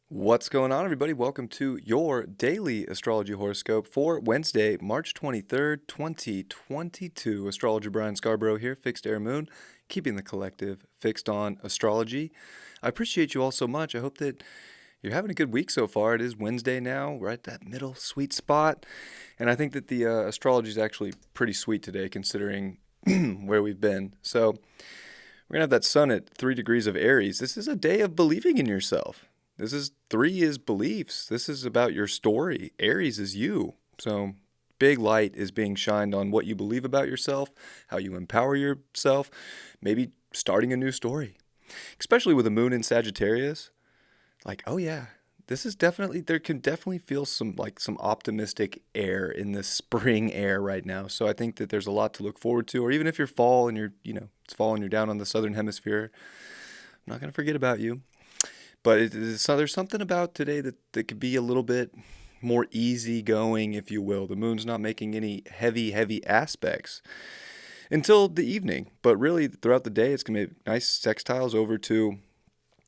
What's going on, everybody? Welcome to your daily astrology horoscope for Wednesday, March 23rd, 2022. Astrologer Brian Scarborough here, Fixed Air Moon, keeping the collective fixed on astrology. I appreciate you all so much. I hope that you're having a good week so far. It is Wednesday now. We're at that middle sweet spot. And I think that the astrology is actually pretty sweet today, considering where we've been. So we're going to have that sun at 3 degrees of Aries. This is a day of believing in yourself. This is 3 is beliefs. This is about your story. Aries is you. So big light is being shined on what you believe about yourself, how you empower yourself, maybe starting a new story. Especially with the moon in Sagittarius. Like, oh yeah, this is definitely, there can definitely feel some optimistic air in the spring air right now. So I think that there's a lot to look forward to. Or even if you're fall and you're, it's fall and you're down on the southern hemisphere, I'm not going to forget about you. But there's something about today that could be a little bit more easygoing, if you will. The moon's not making any heavy aspects until the evening. But really, throughout the day, it's going to be nice sextiles over to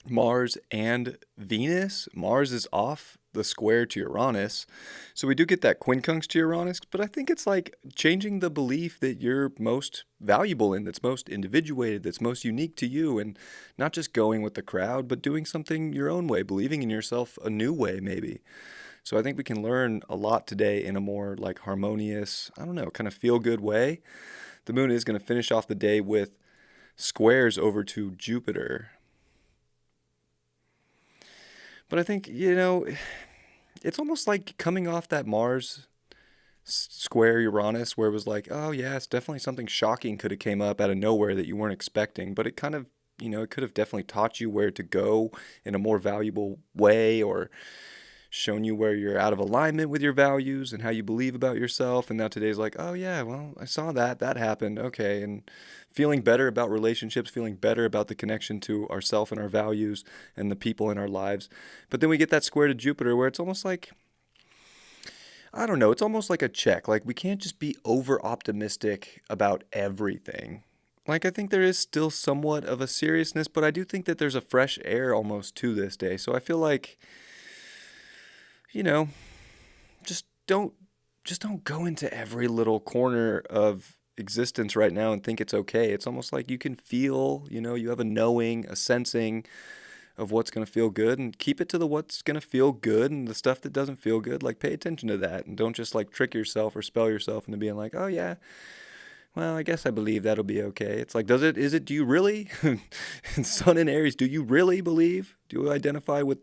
Mars and Venus. Mars is off the square to Uranus. So we do get that quincunx to Uranus, but I think it's like changing the belief that you're most valuable in, that's most individuated, that's most unique to you, and not just going with the crowd, but doing something your own way, believing in yourself a new way maybe. So I think we can learn a lot today in a more like harmonious, kind of feel-good way. The moon is going to finish off the day with squares over to Jupiter. But I think, it's almost like coming off that Mars square Uranus where it was like, oh yeah, it's definitely something shocking could have came up out of nowhere that you weren't expecting. But it kind of, it could have definitely taught you where to go in a more valuable way, or shown you where you're out of alignment with your values and how you believe about yourself. And now today's like, oh yeah, well, I saw that happened. Okay. And feeling better about relationships, feeling better about the connection to ourself and our values and the people in our lives. But then we get that square to Jupiter where it's almost like, it's almost like a check. Like we can't just be over optimistic about everything. Like I think there is still somewhat of a seriousness, but I do think that there's a fresh air almost to this day. So I feel like, just don't go into every little corner of existence right now and think it's okay. It's almost like you can feel, you have a knowing, a sensing of what's going to feel good, and keep it to the what's going to feel good, and the stuff that doesn't feel good, like pay attention to that, and don't just like trick yourself or spell yourself into being like, oh yeah, well, I guess I believe that'll be okay. It's like, do you really? Sun in Aries, do you really believe? Do you identify with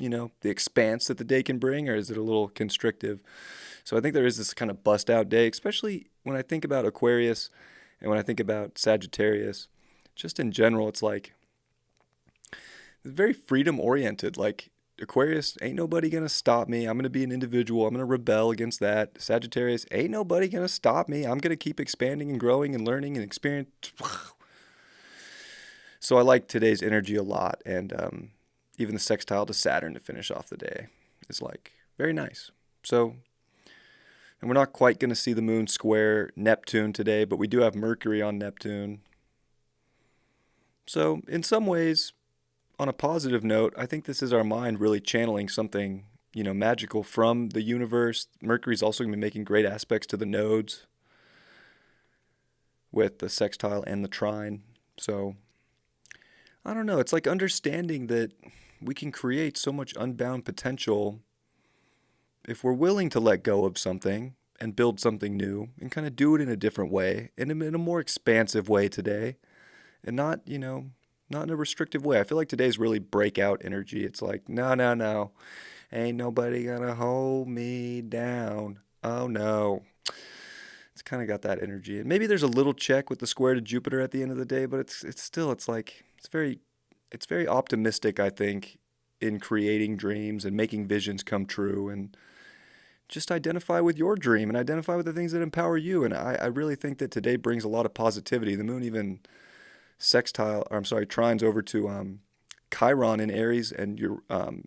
the expanse that the day can bring, or is it a little constrictive? So I think there is this kind of bust out day, especially when I think about Aquarius and when I think about Sagittarius. Just in general, it's like it's very freedom oriented. Like Aquarius, ain't nobody gonna stop me. I'm gonna be an individual. I'm gonna rebel against that. Sagittarius, ain't nobody gonna stop me. I'm gonna keep expanding and growing and learning and experience. So I like today's energy a lot, and even the sextile to Saturn to finish off the day is like very nice. So, and we're not quite going to see the moon square Neptune today, but we do have Mercury on Neptune. So in some ways, on a positive note, I think this is our mind really channeling something, magical from the universe. Mercury's also going to be making great aspects to the nodes with the sextile and the trine. So I don't know. It's like understanding that we can create so much unbound potential if we're willing to let go of something and build something new and kind of do it in a different way, in a more expansive way today, and not in a restrictive way. I feel like today's really breakout energy. It's like, no, ain't nobody gonna hold me down. Oh no. It's kind of got that energy. And maybe there's a little check with the square to Jupiter at the end of the day, but it's very optimistic, I think, in creating dreams and making visions come true, and just identify with your dream and identify with the things that empower you. And I really think that today brings a lot of positivity. The moon even trines over to Chiron in Aries and your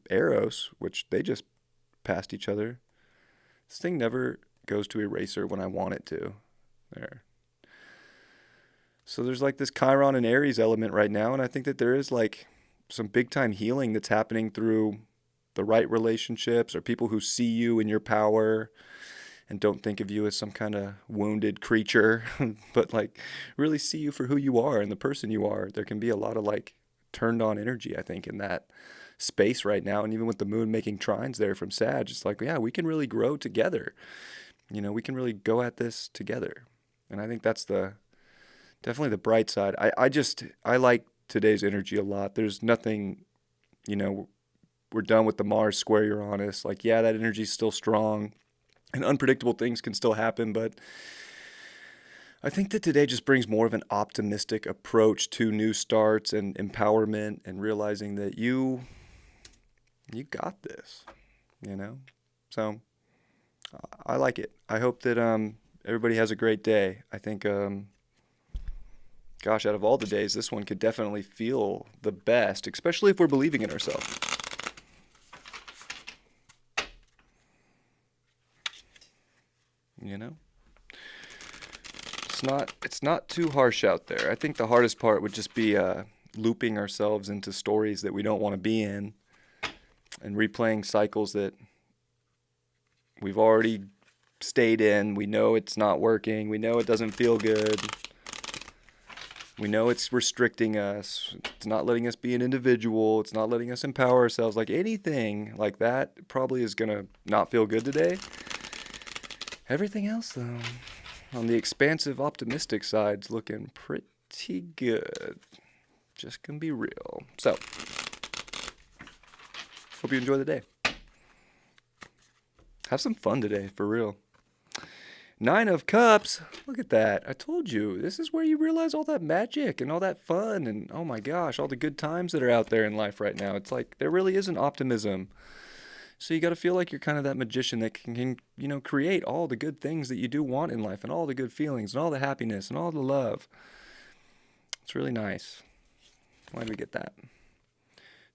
Eros, which they just passed each other. This thing never goes to eraser when I want it to. There. So there's like this Chiron and Aries element right now, and I think that there is like some big time healing that's happening through the right relationships or people who see you in your power and don't think of you as some kind of wounded creature, but like really see you for who you are and the person you are. There can be a lot of like turned on energy, I think, in that space right now. And even with the moon making trines there from Sag, it's like, yeah, we can really grow together. We can really go at this together. And I think that's definitely the bright side. I like today's energy a lot. There's nothing, we're done with the Mars square Uranus. Like, yeah, that energy's still strong and unpredictable things can still happen, but I think that today just brings more of an optimistic approach to new starts and empowerment and realizing that you got this, So I like it. I hope that everybody has a great day. I think gosh, out of all the days, this one could definitely feel the best, especially if we're believing in ourselves. It's not too harsh out there. I think the hardest part would just be looping ourselves into stories that we don't want to be in and replaying cycles that we've already stayed in. We know it's not working. We know it doesn't feel good. We know it's restricting us. It's not letting us be an individual. It's not letting us empower ourselves. Like anything like that probably is going to not feel good today. Everything else, though, on the expansive, optimistic side's looking pretty good. Just gonna be real. So, hope you enjoy the day. Have some fun today, for real. 9 of Cups. Look at that. I told you. This is where you realize all that magic and all that fun and, oh my gosh, all the good times that are out there in life right now. It's like there really is an optimism. So you got to feel like you're kind of that magician that can, create all the good things that you do want in life and all the good feelings and all the happiness and all the love. It's really nice. Why did we get that?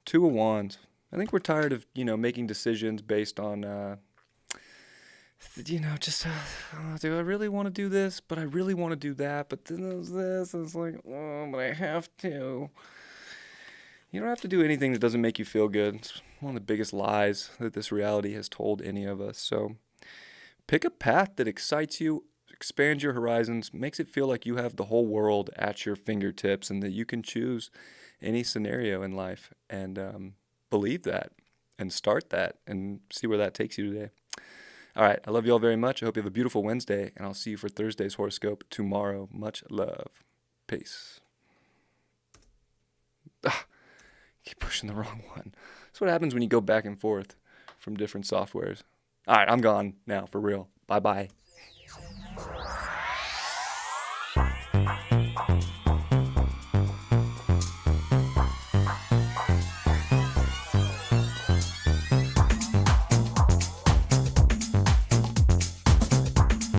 2 of Wands. I think we're tired of, making decisions based on, do I really want to do this? But I really want to do that. But then there's this. And it's like, oh, but I have to. You don't have to do anything that doesn't make you feel good. It's one of the biggest lies that this reality has told any of us. So pick a path that excites you, expands your horizons, makes it feel like you have the whole world at your fingertips and that you can choose any scenario in life and believe that and start that and see where that takes you today. All right. I love you all very much. I hope you have a beautiful Wednesday, and I'll see you for Thursday's horoscope tomorrow. Much love. Peace. Keep pushing the wrong one. That's what happens when you go back and forth from different softwares. All right, I'm gone now, for real. Bye-bye.